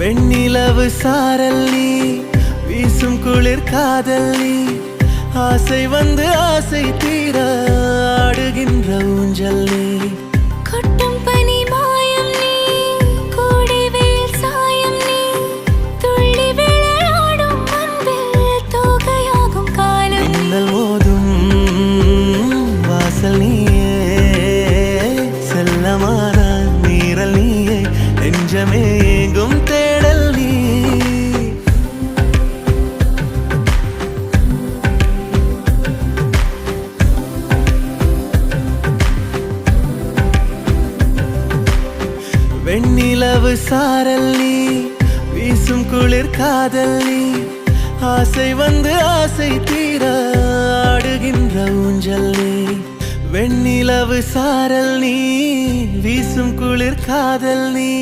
வெண்ணிலவு சாரல் நீ, வீசும் குளிர் காதல் நீ, ஆசை வந்து ஆசை தீர ஆடுகின்ற ஊஞ்சல் நீ. கொட்டும் பனி மாயம் நீ, கோடை வெயில் சாயம் நீ, துள்ளி விளையாடும் அன்பில் தோகையாகும் காலம் நீ. மின்னல் மோதும் வாசல் நீயே, செல்லமான நீரல் நீயே, நெஞ்சமே ஏங்கும் தேடல் நீ. வெண்ணிலவு சாரல் நீ, வீசும் குளிர் காதல் நீ, ஆசை வந்து ஆசை தீர ஆடுகின்ற ஊஞ்சல் நீ. வெண்ணிலவு சாரல் நீ, வீசும் குளிர் காதல் நீ,